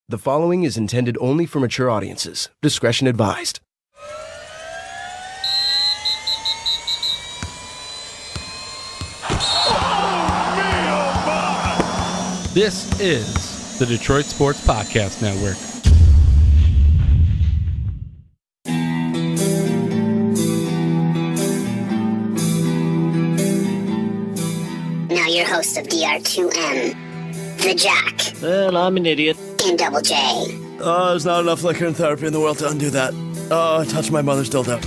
The following is intended only for mature audiences. Discretion advised. This is the Detroit Sports Podcast Network. Now your host of DR2M, the Jock. Well, I'm an idiot. And Double J. Oh, there's not enough liquor and therapy in the world to undo that. Oh, I touched my mother's dildo.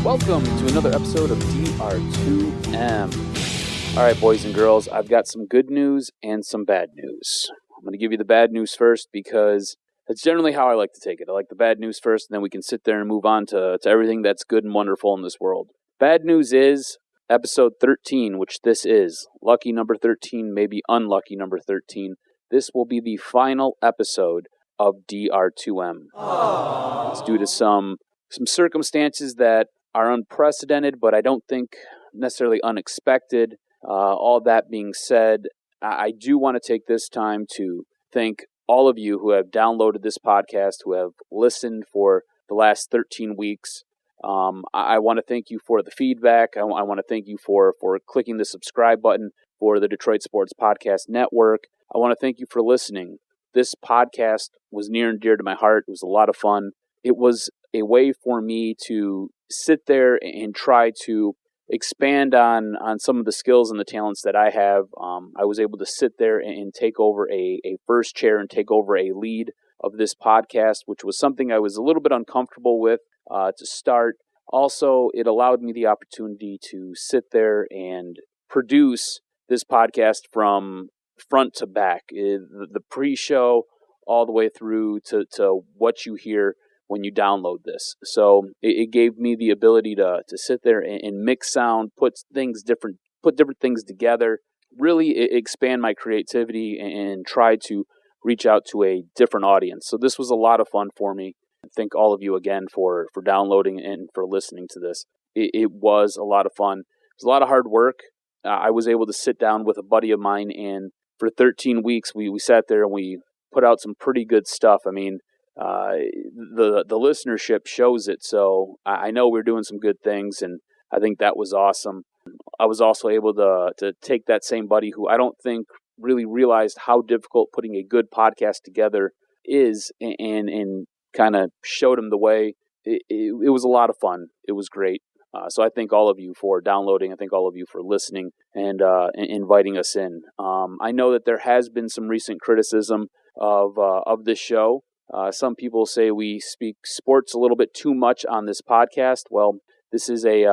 Welcome to another episode of DR2M. All right, boys and girls, I've got some good news and some bad news. I'm going to give you the bad news first because that's generally how I like to take it. I like the bad news first, and then we can sit there and move on to everything that's good and wonderful in this world. Bad news is episode 13, which this is. Lucky number 13, maybe unlucky number 13. This will be the final episode of DR2M. Aww. It's due to some circumstances that are unprecedented, but I don't think necessarily unexpected. All that being said, I do want to take this time to thank all of you who have downloaded this podcast, who have listened for the last 13 weeks. I want to thank you for the feedback. I want to thank you for clicking the subscribe button for the Detroit Sports Podcast Network. I want to thank you for listening. This podcast was near and dear to my heart. It was a lot of fun. It was a way for me to sit there and try to expand on some of the skills and the talents that I have. I was able to sit there and take over a first chair and take over a lead of this podcast, which was something I was a little bit uncomfortable with to start. Also, it allowed me the opportunity to sit there and produce this podcast from front to back, the pre-show all the way through to what you hear when you download this. So it gave me the ability to sit there and mix sound, put different things together, really expand my creativity and try to reach out to a different audience. So this was a lot of fun for me. Thank all of you again for downloading and for listening to this. It was a lot of fun. It was a lot of hard work. I was able to sit down with a buddy of mine, and for 13 weeks we sat there and we put out some pretty good stuff. I mean, the listenership shows it, so I know we're doing some good things, and I think that was awesome. I was also able to take that same buddy who I don't think really realized how difficult putting a good podcast together is, and kind of showed him the way. It was a lot of fun. It was great. So I thank all of you for downloading. I thank all of you for listening and inviting us in. I know that there has been some recent criticism of this show. Some people say we speak sports a little bit too much on this podcast. Well, this is a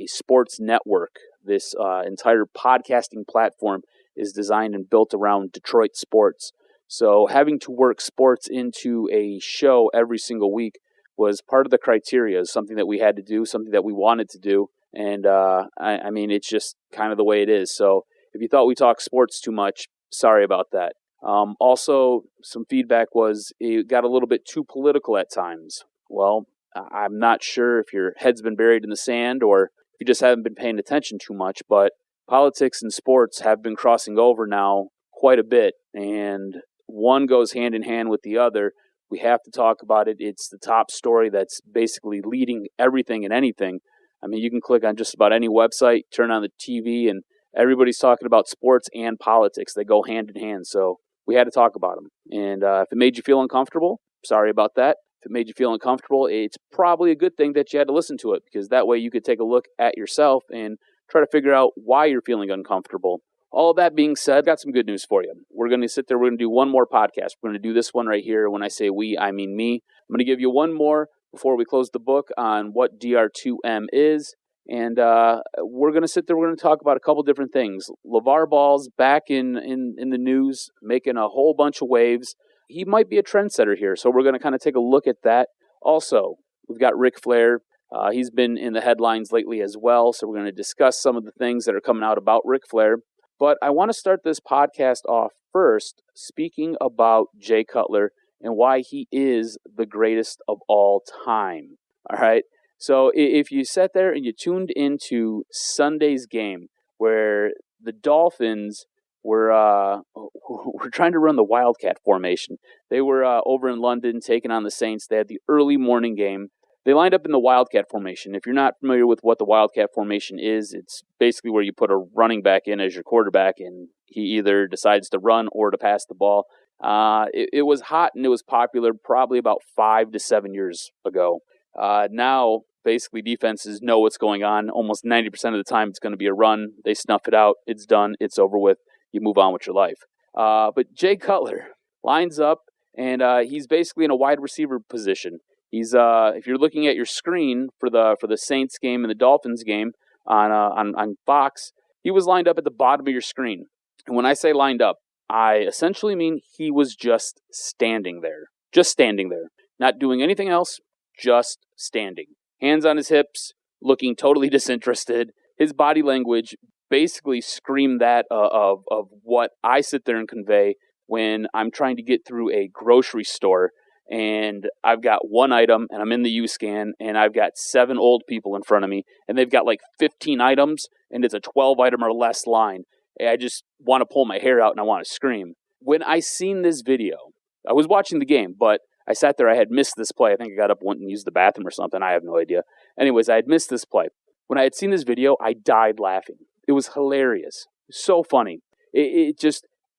sports network. This entire podcasting platform is designed and built around Detroit sports. So having to work sports into a show every single week was part of the criteria, something that we had to do, something that we wanted to do. And I mean, it's just kind of the way it is. So if you thought we talked sports too much, sorry about that. Also, some feedback was it got a little bit too political at times. Well, I'm not sure if your head's been buried in the sand or if you just haven't been paying attention too much, but politics and sports have been crossing over now quite a bit, and one goes hand in hand with the other. We have to talk about it. It's the top story that's basically leading everything and anything. I mean, you can click on just about any website, turn on the TV, and everybody's talking about sports and politics. They go hand in hand, so we had to talk about them. And if it made you feel uncomfortable, sorry about that. If it made you feel uncomfortable, it's probably a good thing that you had to listen to it, because that way you could take a look at yourself and try to figure out why you're feeling uncomfortable. All of that being said, I've got some good news for you. We're going to sit there. We're going to do one more podcast. We're going to do this one right here. When I say we, I mean me. I'm going to give you one more before we close the book on what DR2M is. And we're going to sit there. We're going to talk about a couple different things. LaVar Ball's back in the news, making a whole bunch of waves. He might be a trendsetter here, so we're going to kind of take a look at that. Also, we've got Ric Flair. He's been in the headlines lately as well, so we're going to discuss some of the things that are coming out about Ric Flair. But I want to start this podcast off first speaking about Jay Cutler and why he is the greatest of all time. All right? So if you sat there and you tuned into Sunday's game where the Dolphins were trying to run the Wildcat formation. They were over in London taking on the Saints. They had the early morning game. They lined up in the Wildcat formation. If you're not familiar with what the Wildcat formation is, it's basically where you put a running back in as your quarterback, and he either decides to run or to pass the ball. It was hot and it was popular probably about 5 to 7 years ago. Now, basically, defenses know what's going on. Almost 90% of the time, it's going to be a run. They snuff it out. It's done. It's over with. You move on with your life. But Jay Cutler lines up, and he's basically in a wide receiver position. He's if you're looking at your screen for the Saints game and the Dolphins game on Fox, he was lined up at the bottom of your screen. And when I say lined up, I essentially mean he was just standing there, not doing anything else, just standing, hands on his hips, looking totally disinterested. His body language basically screamed that of what I sit there and convey when I'm trying to get through a grocery store. And I've got one item, and I'm in the U-Scan, and I've got 7 old people in front of me, and they've got like 15 items, and it's a 12-item or less line. And I just want to pull my hair out, and I want to scream. When I seen this video, I was watching the game, but I sat there. I had missed this play. I think I got up, went and used the bathroom or something. I have no idea. Anyways, I had missed this play. When I had seen this video, I died laughing. It was hilarious. So funny.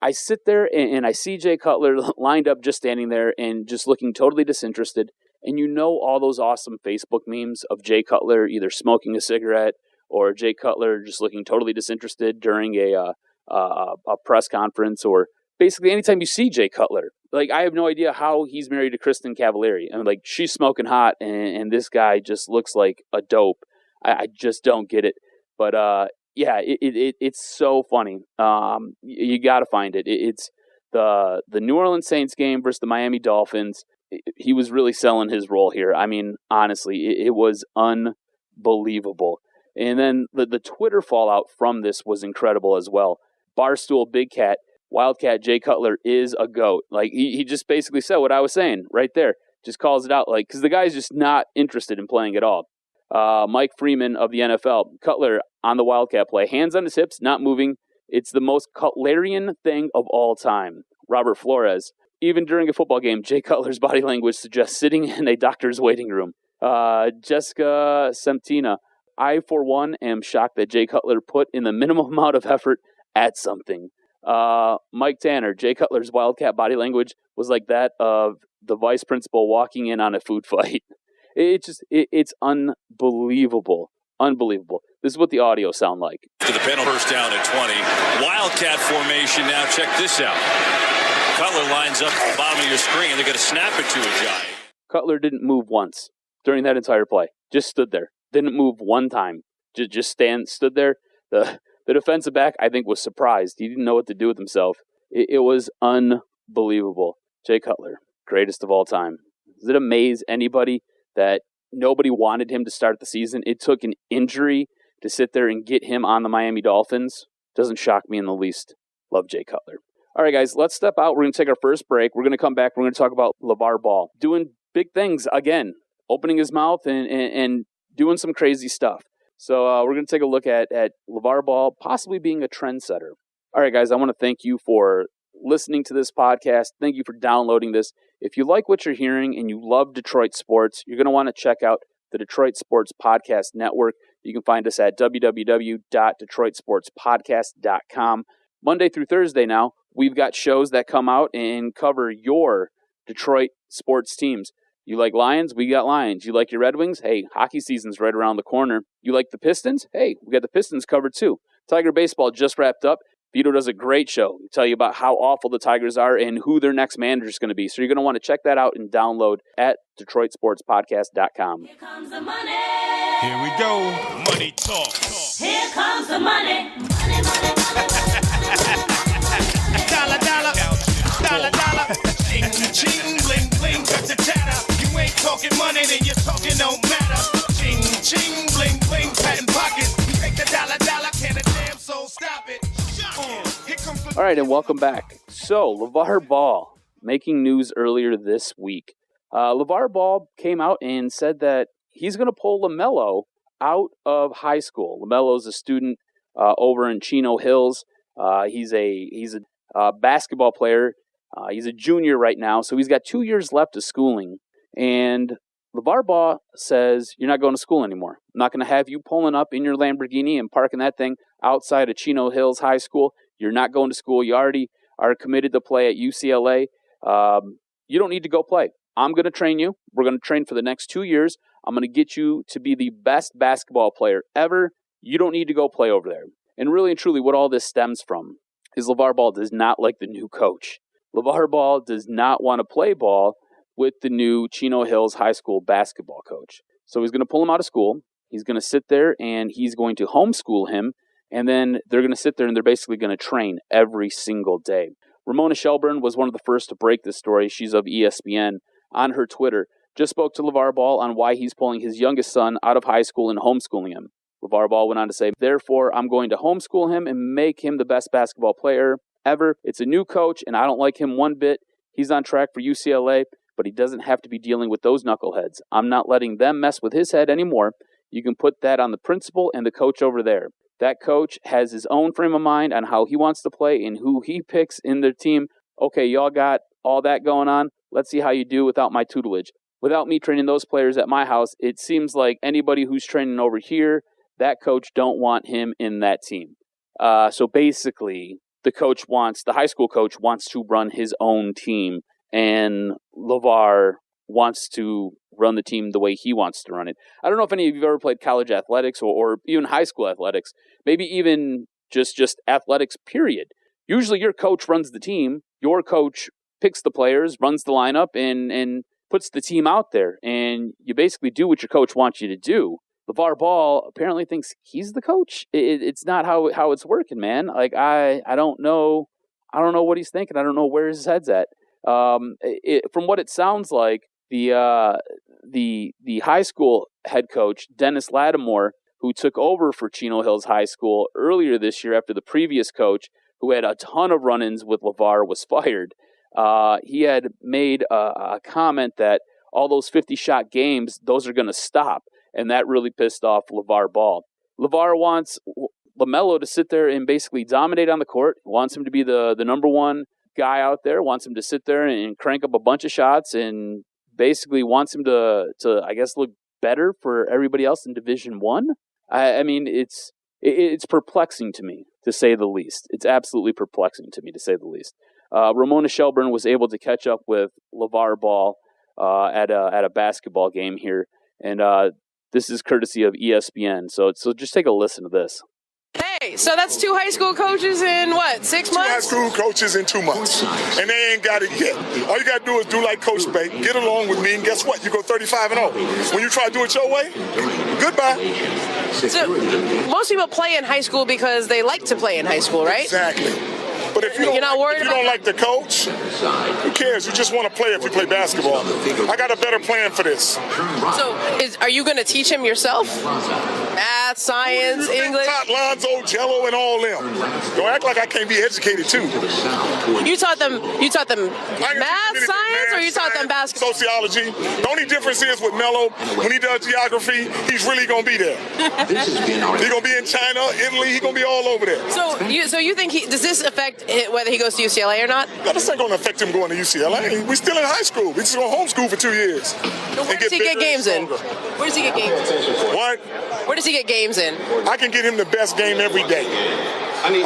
I sit there and I see Jay Cutler lined up just standing there and just looking totally disinterested. And you know all those awesome Facebook memes of Jay Cutler either smoking a cigarette or Jay Cutler just looking totally disinterested during a press conference, or basically anytime you see Jay Cutler. Like, I have no idea how he's married to Kristen Cavallari. I mean, like, she's smoking hot and this guy just looks like a dope. I just don't get it. But yeah, it's so funny. You got to find it. It's the New Orleans Saints game versus the Miami Dolphins. He was really selling his role here. I mean, honestly, it was unbelievable. And then the Twitter fallout from this was incredible as well. Barstool Big Cat, Wildcat Jay Cutler is a GOAT. Like, he just basically said what I was saying right there. Just calls it out, like, because the guy's just not interested in playing at all. Mike Freeman of the NFL, Cutler on the Wildcat play, hands on his hips, not moving. It's the most Cutlerian thing of all time. Robert Flores, even during a football game, Jay Cutler's body language suggests sitting in a doctor's waiting room. Jessica Semtina, I, for one, am shocked that Jay Cutler put in the minimum amount of effort at something. Mike Tanner, Jay Cutler's Wildcat body language was like that of the vice principal walking in on a food fight. It's unbelievable. Unbelievable. This is what the audio sound like. To the penalty, first down at 20. Wildcat formation now. Check this out. Cutler lines up at the bottom of your screen. They're going to snap it to a guy. Cutler didn't move once during that entire play. Just stood there. Didn't move one time. Just stood there. The defensive back, I think, was surprised. He didn't know what to do with himself. It was unbelievable. Jay Cutler, greatest of all time. Does it amaze anybody that nobody wanted him to start the season? It took an injury to sit there and get him on the Miami Dolphins. Doesn't shock me in the least. Love Jay Cutler. All right, guys, let's step out. We're going to take our first break. We're going to come back. We're going to talk about LaVar Ball doing big things again, opening his mouth and doing some crazy stuff. So we're going to take a look at LaVar Ball possibly being a trendsetter. All right, guys, I want to thank you for listening to this podcast. Thank you for downloading this. If you like what you're hearing and you love Detroit sports, you're going to want to check out the Detroit Sports Podcast Network. You can find us at www.detroitsportspodcast.com. Monday through Thursday now, we've got shows that come out and cover your Detroit sports teams. You like Lions? We got Lions. You like your Red Wings? Hey, hockey season's right around the corner. You like the Pistons? Hey, we got the Pistons covered too. Tiger baseball just wrapped up. Vito does a great show. He'll tell you about how awful the Tigers are and who their next manager is going to be. So you're going to want to check that out and download at DetroitSportsPodcast.com. Here comes the money. Here we go. Money talk. Here comes the money. Money, money, money. Dollar, dollar. Dollar, dollar. Ching, ching, bling, bling, got the chatter. You ain't talking money, then your talking don't matter. Ching, ching, bling, bling, patent pockets. Take the dollar, dollar, can a damn soul stop it. All right, and welcome back. So, LaVar Ball making news earlier this week. LaVar Ball came out and said that he's going to pull LaMelo out of high school. LaMelo's a student over in Chino Hills. He's a basketball player. He's a junior right now, so he's got 2 years left of schooling. And LaVar Ball says, you're not going to school anymore. I'm not going to have you pulling up in your Lamborghini and parking that thing outside of Chino Hills High School. You're not going to school. You already are committed to play at UCLA. You don't need to go play. I'm going to train you. We're going to train for the next 2 years. I'm going to get you to be the best basketball player ever. You don't need to go play over there. And really and truly what all this stems from is LaVar Ball does not like the new coach. LaVar Ball does not want to play ball with the new Chino Hills High School basketball coach. So he's going to pull him out of school. He's going to sit there and he's going to homeschool him. And then they're going to sit there and they're basically going to train every single day. Ramona Shelburne was one of the first to break this story. She's of ESPN. On her Twitter, just spoke to LaVar Ball on why he's pulling his youngest son out of high school and homeschooling him. LaVar Ball went on to say, therefore, I'm going to homeschool him and make him the best basketball player ever. It's a new coach, and I don't like him one bit. He's on track for UCLA, but he doesn't have to be dealing with those knuckleheads. I'm not letting them mess with his head anymore. You can put that on the principal and the coach over there. That coach has his own frame of mind on how he wants to play and who he picks in their team. Okay, y'all got all that going on. Let's see how you do without my tutelage. Without me training those players at my house, it seems like anybody who's training over here, that coach don't want him in that team. So basically, the high school coach wants to run his own team, and LaVar wants to run the team the way he wants to run it. I don't know if any of you have ever played college athletics or even high school athletics, maybe even just athletics, period. Usually your coach runs the team. Your coach picks the players, runs the lineup, and puts the team out there. And you basically do what your coach wants you to do. LaVar Ball apparently thinks he's the coach. It's not how it's working, man. Like, I don't know what he's thinking. I don't know where his head's at. From what it sounds like, the high school head coach, Dennis Lattimore, who took over for Chino Hills High School earlier this year after the previous coach, who had a ton of run-ins with LaVar, was fired. He had made a comment that all those 50-shot games, those are going to stop, and that really pissed off LaVar Ball. LaVar wants LaMelo to sit there and basically dominate on the court, wants him to be the number one guy out there, wants him to sit there and crank up a bunch of shots, and basically wants him to I guess, look better for everybody else in Division I. I mean, it's perplexing to me, to say the least. It's absolutely perplexing to me, to say the least. Ramona Shelburne was able to catch up with LaVar Ball at a basketball game here, and this is courtesy of ESPN. So just take a listen to this. Hey, so that's 2 high school coaches in, 6 months? 2 high school coaches in 2 months. And they ain't got it yet. All you got to do is do like Coach Bay, get along with me, and guess what? You go 35-0. When you try to do it your way, goodbye. So most people play in high school because they like to play in high school, right? Exactly. But if you don't like the coach, who cares? You just want to play if you play basketball. I got a better plan for this. So are you going to teach him yourself? Math, science, English? Lonzo, Jello, and all them. Don't act like I can't be educated too. You taught them math, science, or you taught them basketball? Sociology. The only difference is with Melo, when he does geography, he's really going to be there. He's going to be in China, Italy, he's going to be all over there. So you think does this affect whether he goes to UCLA or not? No, this ain't going to affect him going to UCLA. We're still in high school. We just going to homeschool for 2 years. So where does he get games in? Where does he get games in? What? Where does he get games in? I can get him the best game every day.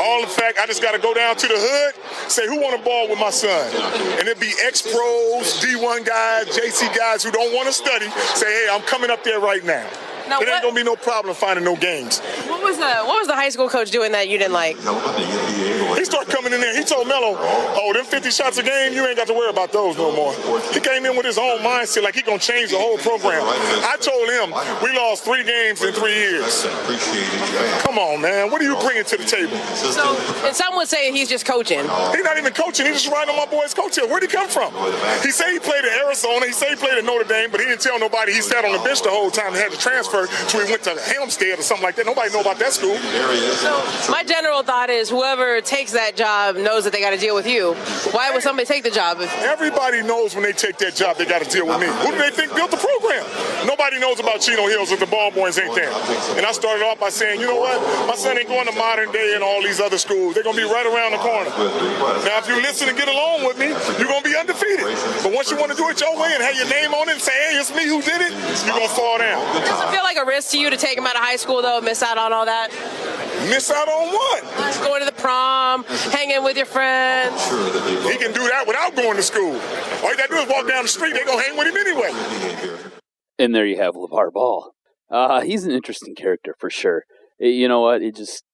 All the fact, I just got to go down to the hood, say, who want to ball with my son? And it'd be ex-pros, D1 guys, JC guys who don't want to study, say, hey, I'm coming up there right now. Now, it ain't going to be no problem finding no games. What was the high school coach doing that you didn't like? He started coming in there. He told Melo, them 50 shots a game, you ain't got to worry about those no more. He came in with his own mindset like he going to change the whole program. I told him we lost 3 games in 3 years. Come on, man. What are you bringing to the table? So, and some would say he's just coaching. He's not even coaching. He's just riding on my boy's coattail. Where'd he come from? He said he played at Arizona. He said he played at Notre Dame, but he didn't tell nobody he sat on the bench the whole time and had to transfer so he went to Helmstead or something like that. Nobody know about that school. So my general thought is whoever takes that job job knows that they got to deal with you. Why would somebody take the job? Everybody knows when they take that job, they got to deal with me. Who do they think built the program? Nobody knows about Chino Hills if the ball boys ain't there. And I started off by saying, you know what? My son ain't going to Modern Day and all these other schools. They're going to be right around the corner. Now, if you listen and get along with me, you're going to be undefeated. But once you want to do it your way and have your name on it and say, hey, it's me who did it, you're going to fall down. Does it feel like a risk to you to take him out of high school, though, miss out on all that? Miss out on what? Going to the prom, hanging with your friends. He can do that without going to school. All you got to do is walk down the street. They're going to hang with him anyway. And there you have LaVar Ball. He's an interesting character for sure. You know what?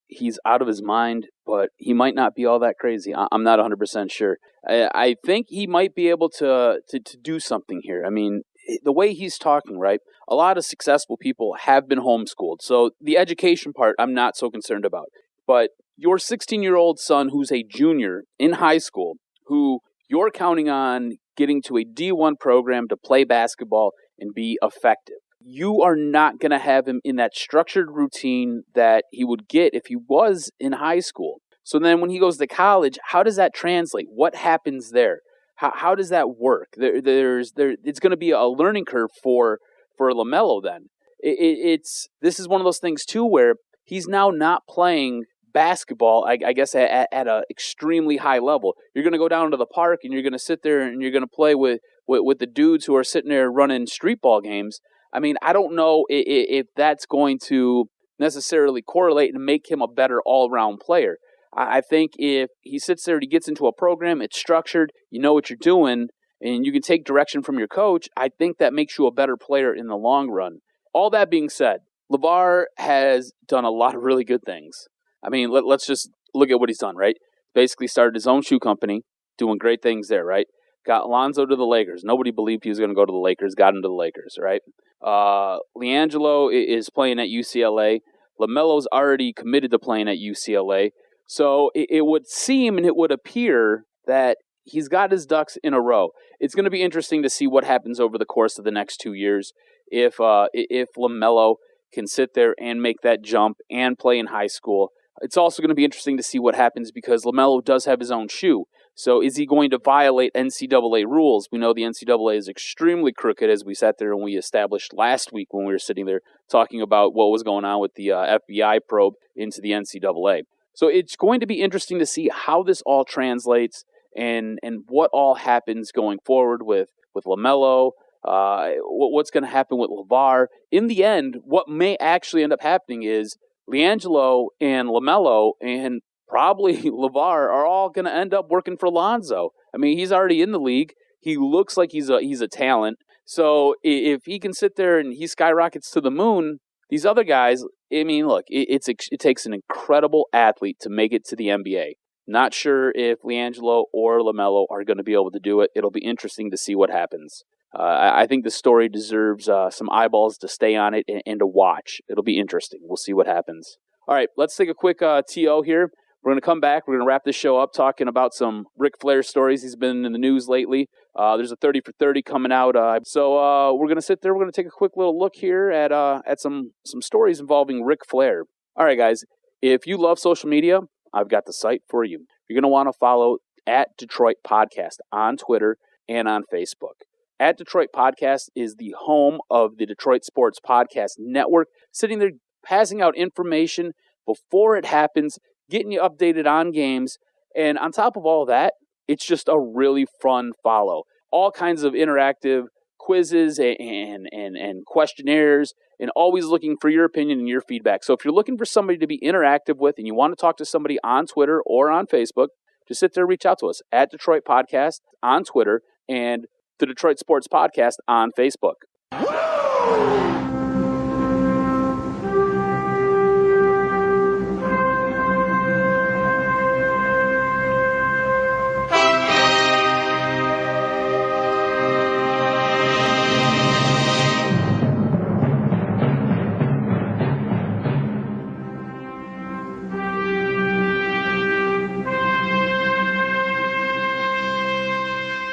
He's out of his mind, but he might not be all that crazy. I'm not 100% sure. I think he might be able to do something here. I mean, the way he's talking, right? A lot of successful people have been homeschooled. So the education part, I'm not so concerned about. But your 16-year-old son who's a junior in high school, who you're counting on getting to a D1 program to play basketball and be effective. You are not going to have him in that structured routine that he would get if he was in high school. So then when he goes to college, how does that translate? What happens there? How does that work? It's going to be a learning curve for LaMelo then. This is one of those things too where he's now not playing basketball, I guess, at an extremely high level. You're going to go down to the park and you're going to sit there and you're going to play with the dudes who are sitting there running street ball games. I mean, I don't know if that's going to necessarily correlate and make him a better all-around player. I think if he sits there and he gets into a program, it's structured, you know what you're doing, and you can take direction from your coach, I think that makes you a better player in the long run. All that being said, LaVar has done a lot of really good things. I mean, let's just look at what he's done, right? Basically started his own shoe company, doing great things there, right? Got Lonzo to the Lakers. Nobody believed he was going to go to the Lakers, got him to the Lakers, right? LiAngelo is playing at UCLA. LaMelo's already committed to playing at UCLA. So it would seem and it would appear that he's got his ducks in a row. It's going to be interesting to see what happens over the course of the next 2 years. If LaMelo can sit there and make that jump and play in high school. It's also going to be interesting to see what happens because LaMelo does have his own shoe. So is he going to violate NCAA rules? We know the NCAA is extremely crooked, as we sat there and we established last week when we were sitting there talking about what was going on with the FBI probe into the NCAA. So it's going to be interesting to see how this all translates and what all happens going forward with LaMelo, what's going to happen with LaVar. In the end, what may actually end up happening is LiAngelo and LaMelo and probably LaVar are all going to end up working for Lonzo. I mean, he's already in the league. He looks like he's a talent. So if he can sit there and he skyrockets to the moon, these other guys, I mean, look, it takes an incredible athlete to make it to the NBA. Not sure if LiAngelo or LaMelo are going to be able to do it. It'll be interesting to see what happens. I think the story deserves some eyeballs to stay on it and to watch. It'll be interesting. We'll see what happens. All right, let's take a quick TO here. We're going to come back. We're going to wrap this show up talking about some Ric Flair stories. He's been in the news lately. There's a 30 for 30 coming out. So we're going to sit there. We're going to take a quick little look here at some stories involving Ric Flair. All right, guys. If you love social media, I've got the site for you. You're going to want to follow at Detroit Podcast on Twitter and on Facebook. At Detroit Podcast is the home of the Detroit Sports Podcast Network, sitting there passing out information before it happens, getting you updated on games, and on top of all that, it's just a really fun follow. All kinds of interactive quizzes and questionnaires, and always looking for your opinion and your feedback. So if you're looking for somebody to be interactive with and you want to talk to somebody on Twitter or on Facebook, just sit there and reach out to us at Detroit Podcast on Twitter and the Detroit Sports Podcast on Facebook.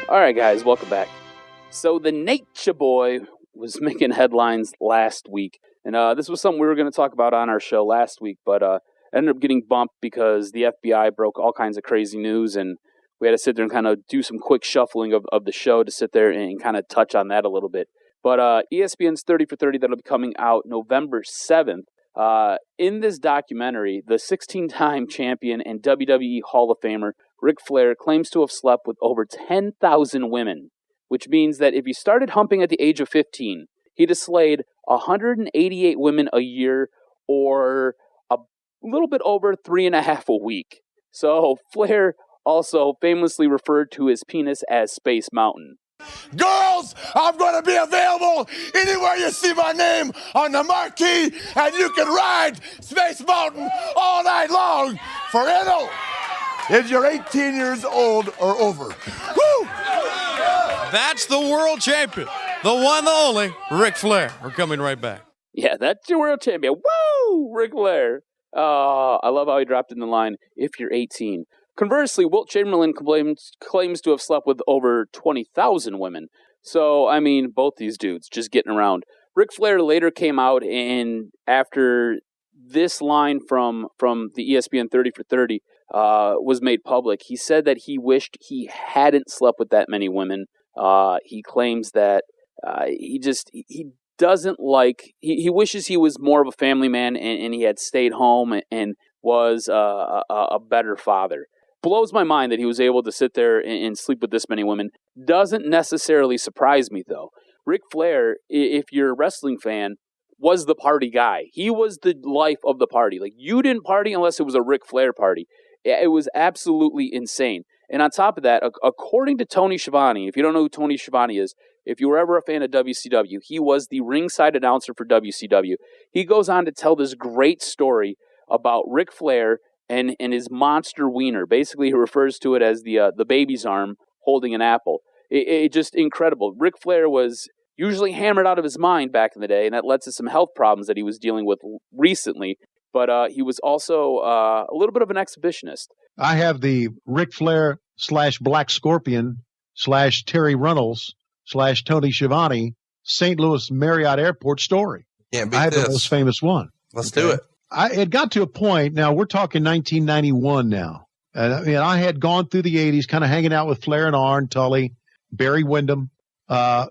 All right, guys, welcome back. So the Natcccccha Boy was making headlines last week, and this was something we were going to talk about on our show last week, but ended up getting bumped because the FBI broke all kinds of crazy news, and we had to sit there and kind of do some quick shuffling of the show to sit there and kind of touch on that a little bit. But ESPN's 30 for 30 that'll be coming out November 7th. In this documentary, the 16-time champion and WWE Hall of Famer Ric Flair claims to have slept with over 10,000 women, which means that if he started humping at the age of 15, he'd have slayed 188 women a year, or a little bit over 3.5 a week. So Flair also famously referred to his penis as Space Mountain. Girls, I'm going to be available anywhere you see my name on the marquee, and you can ride Space Mountain all night long for Eno. If you're 18 years old or over. Woo! That's the world champion, the one, the only, Ric Flair. We're coming right back. Yeah, that's your world champion. Woo! Ric Flair. I love how he dropped in the line, if you're 18. Conversely, Wilt Chamberlain claims to have slept with over 20,000 women. So, I mean, both these dudes just getting around. Ric Flair later came out, and after this line from the ESPN 30 for 30 was made public, he said that he wished he hadn't slept with that many women. He claims that he doesn't like, he wishes he was more of a family man and he had stayed home and was a better father. Blows my mind that he was able to sit there and sleep with this many women. Doesn't necessarily surprise me, though. Ric Flair, if you're a wrestling fan, was the party guy. He was the life of the party. Like, you didn't party unless it was a Ric Flair party. It was absolutely insane. And on top of that, according to Tony Schiavone, if you don't know who Tony Schiavone is, if you were ever a fan of WCW, he was the ringside announcer for WCW. He goes on to tell this great story about Ric Flair and his monster wiener. Basically, he refers to it as the baby's arm holding an apple. It just incredible. Ric Flair was usually hammered out of his mind back in the day, and that led to some health problems that he was dealing with recently. But he was also a little bit of an exhibitionist. I have the Ric Flair / Black Scorpion / Terry Runnels / Tony Schiavone St. Louis Marriott Airport story. Can't beat I have this. the most famous one. Let's do it. It got to a point, now we're talking 1991 now. And I had gone through the 80s, kind of hanging out with Flair and Arn, Tully, Barry Windham. And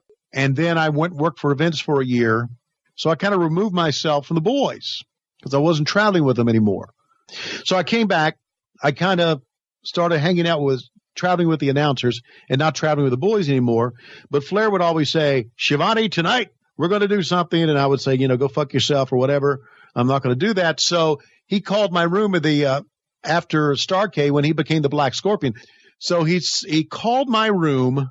then I went and worked for events for a year. So I kind of removed myself from the boys because I wasn't traveling with them anymore. So I came back. I kind of started traveling with the announcers and not traveling with the boys anymore. But Flair would always say, Schiavone, tonight we're going to do something. And I would say, go fuck yourself or whatever. I'm not going to do that. So he called my room at the after Starrcade when he became the Black Scorpion. So he called my room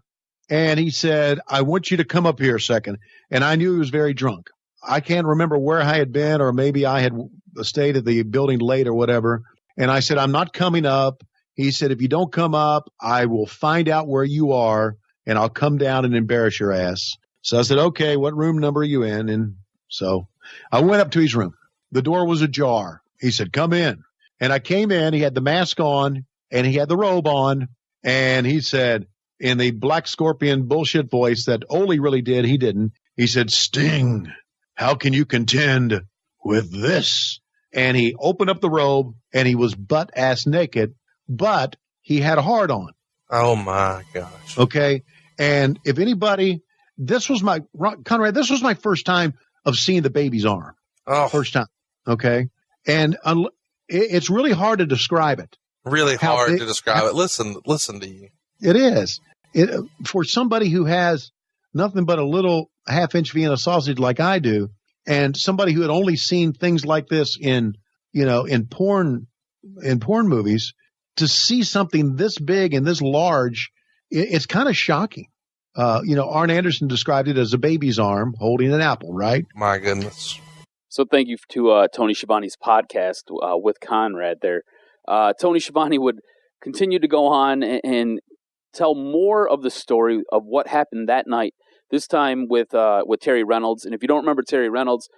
and he said, I want you to come up here a second. And I knew he was very drunk. I can't remember where I had been, or maybe I had stayed at the building late or whatever. And I said, I'm not coming up. He said, if you don't come up, I will find out where you are and I'll come down and embarrass your ass. So I said, okay, what room number are you in? And so I went up to his room. The door was ajar. He said, come in. And I came in. He had the mask on and he had the robe on. And he said, in the Black Scorpion bullshit voice that Ole really did, he didn't. He said, Sting, how can you contend with this? And he opened up the robe and he was butt-ass naked, but he had a hard on. Oh, my gosh. Okay. And if anybody, this was my first time of seeing the baby's arm. Oh. First time. Okay. And it's really hard to describe it. Really hard to describe it. Listen to you. It is. For somebody who has nothing but a little half-inch Vienna sausage like I do, and somebody who had only seen things like this in porn movies, to see something this big and this large, it's kind of shocking. Arn Anderson described it as a baby's arm holding an apple, right? My goodness. So thank you to Tony Schiavone's podcast with Conrad there. Tony Schiavone would continue to go on and tell more of the story of what happened that night, this time with Terry Reynolds. And if you don't remember Terry Reynolds,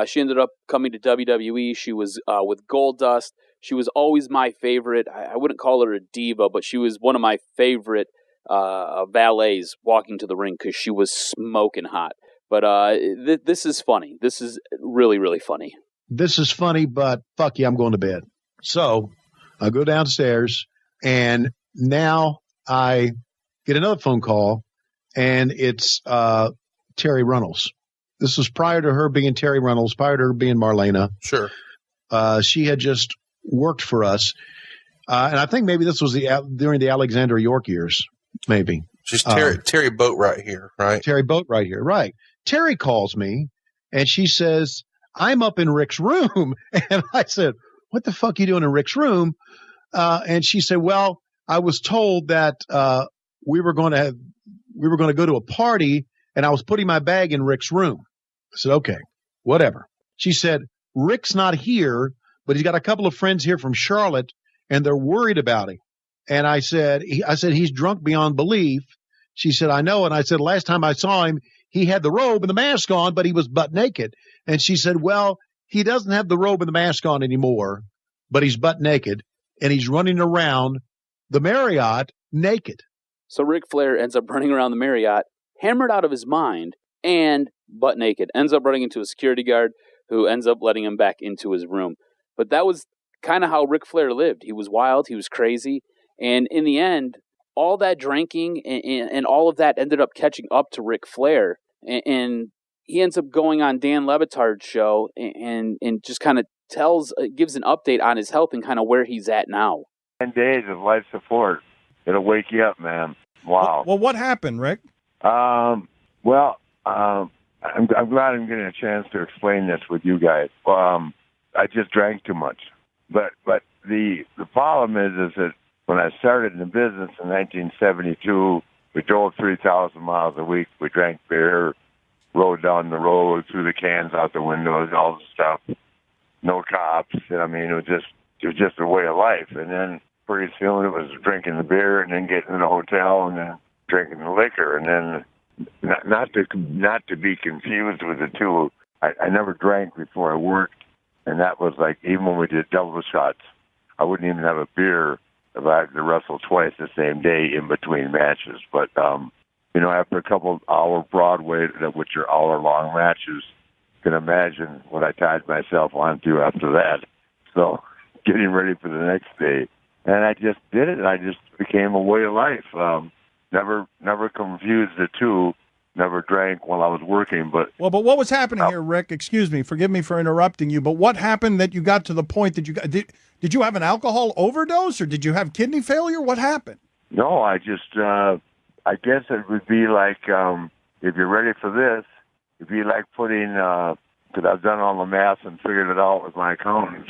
she ended up coming to WWE. She was with Goldust. She was always my favorite. I wouldn't call her a diva, but she was one of my favorite valets walking to the ring because she was smoking hot. But this is funny. This is really, really funny. This is funny, but fuck you, I'm going to bed. So I go downstairs, and now I get another phone call, and it's Terry Runnels. This was prior to her being Terry Runnels, prior to her being Marlena. Sure. She had just worked for us. And I think maybe this was during the Alexander York years, maybe. She's Terry Boatwright here, right? Terry Boatwright here, right. Terry calls me, and she says, I'm up in Rick's room. And I said, what the fuck are you doing in Rick's room? And she said, well, I was told that we were going to go to a party, and I was putting my bag in Rick's room. I said, okay, whatever. She said, Rick's not here, but he's got a couple of friends here from Charlotte, and they're worried about him. And I said, he's drunk beyond belief. She said, I know. And I said, last time I saw him, he had the robe and the mask on, but he was butt naked. And she said, well, he doesn't have the robe and the mask on anymore, but he's butt naked, and he's running around the Marriott naked. So Ric Flair ends up running around the Marriott, hammered out of his mind, and butt naked. Ends up running into a security guard who ends up letting him back into his room. But that was kind of how Ric Flair lived. He was wild. He was crazy. And in the end, all that drinking and all of that ended up catching up to Ric Flair. And he ends up going on Dan Le Batard's show and just kind of gives an update on his health and kind of where he's at now. 10 days of life support. It'll wake you up, man. Wow. Well, what happened, Rick? I'm glad I'm getting a chance to explain this with you guys. I just drank too much. But the problem is that when I started in the business in 1972, we drove 3,000 miles a week. We drank beer, rode down the road, threw the cans out the windows, all the stuff. No cops. I mean, it was just a way of life. And then pretty soon it was drinking the beer and then getting in the hotel and then drinking the liquor. And then not to be confused with the two, I never drank before I worked. And that was like, even when we did double shots, I wouldn't even have a beer if I had to wrestle twice the same day in between matches. But, after a couple hour Broadway, which are hour-long matches, you can imagine what I tied myself onto after that. So getting ready for the next day. And I just did it. I just became a way of life. Never confused the two. Never drank while I was working, but what was happening here, Rick? Excuse me, forgive me for interrupting you, but what happened that you got to the point that you got? Did you have an alcohol overdose, or did you have kidney failure? What happened? No, I just I guess it would be like if you're ready for this, it'd be like putting because I've done all the math and figured it out with my accountant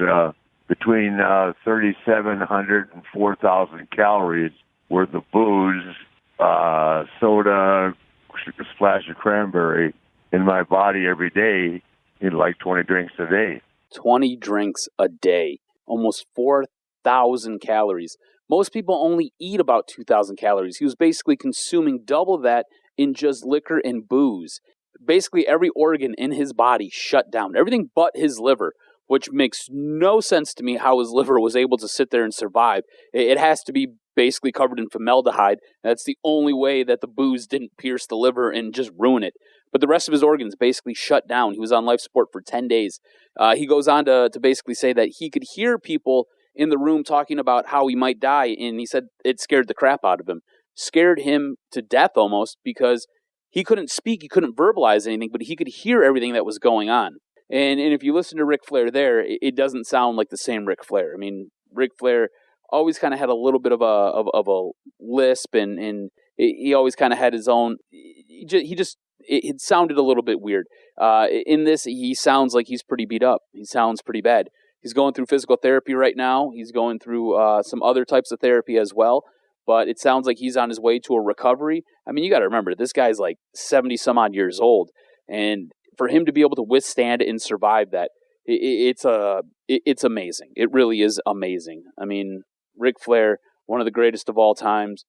between 3,700 and 4,000 calories worth of booze, soda, a splash of cranberry in my body every day, like 20 drinks a day. 20 drinks a day, almost 4,000 calories. Most people only eat about 2,000 calories. He was basically consuming double that in just liquor and booze. Basically every organ in his body shut down, everything but his liver, which makes no sense to me how his liver was able to sit there and survive. It has to be basically covered in formaldehyde. That's the only way that the booze didn't pierce the liver and just ruin it. But the rest of his organs basically shut down. He was on life support for 10 days. He goes on to basically say that he could hear people in the room talking about how he might die, and he said it scared the crap out of him. Scared him to death almost, because he couldn't speak, he couldn't verbalize anything, but he could hear everything that was going on. And if you listen to Ric Flair there, it doesn't sound like the same Ric Flair. I mean, Ric Flair always kind of had a little bit of a lisp, and he always kind of had his own. It sounded a little bit weird. In this, he sounds like he's pretty beat up. He sounds pretty bad. He's going through physical therapy right now. He's going through some other types of therapy as well. But it sounds like he's on his way to a recovery. I mean, you got to remember, this guy's like 70 some odd years old, and for him to be able to withstand and survive that, it's amazing. It really is amazing. I mean, Ric Flair, one of the greatest of all times.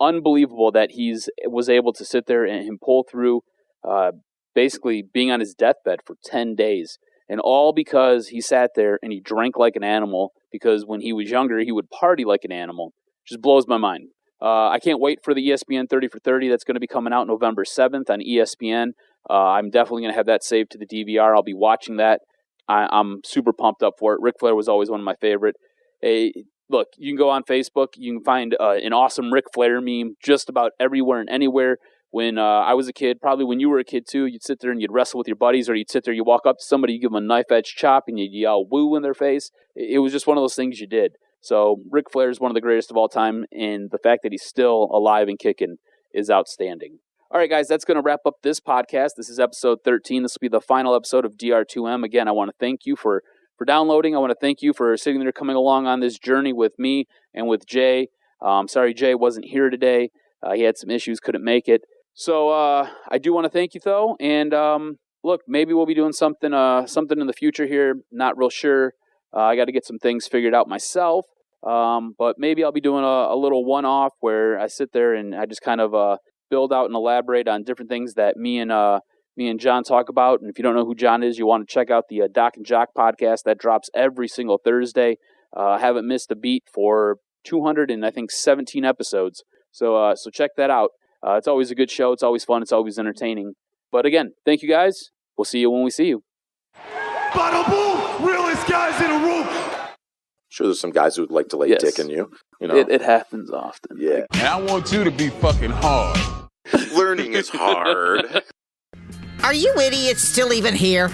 Unbelievable that was able to sit there and pull through basically being on his deathbed for 10 days. And all because he sat there and he drank like an animal, because when he was younger, he would party like an animal. Just blows my mind. I can't wait for the ESPN 30 for 30 that's going to be coming out November 7th on ESPN. I'm definitely going to have that saved to the DVR. I'll be watching that I'm super pumped up for it. Ric Flair was always one of my favorite. Look, you can go on Facebook. You can find an awesome Ric Flair meme just about everywhere and anywhere. When I was a kid, probably when you were a kid too, you'd sit there and you'd wrestle with your buddies, or you'd sit there, you walk up to somebody, you give them a knife-edge chop, and you'd yell "woo" in their face. It was just one of those things you did. So Ric Flair is one of the greatest of all time, and the fact that he's still alive and kicking is outstanding. All right, guys, that's going to wrap up this podcast. This is episode 13. This will be the final episode of DR2M. Again, I want to thank you for downloading. I want to thank you for sitting there, coming along on this journey with me and with Jay. Sorry Jay wasn't here today. He had some issues, couldn't make it. So I do want to thank you, though. And look, maybe we'll be doing something in the future here. Not real sure. I got to get some things figured out myself. But maybe I'll be doing a little one-off where I sit there and I just kind of build out and elaborate on different things that me and John talk about. And if you don't know who John is, you want to check out the Doc and Jock podcast that drops every single Thursday. I haven't missed a beat for 217 episodes. So check that out. It's always a good show. It's always fun. It's always entertaining. But again, thank you guys. We'll see you when we see you. Bada boom! Realest guys in the room. Sure, there's some guys who would like to lay dick in you. You know, it happens often. Yeah. And I want you to be fucking hard. Learning is hard. Are you idiots still even here?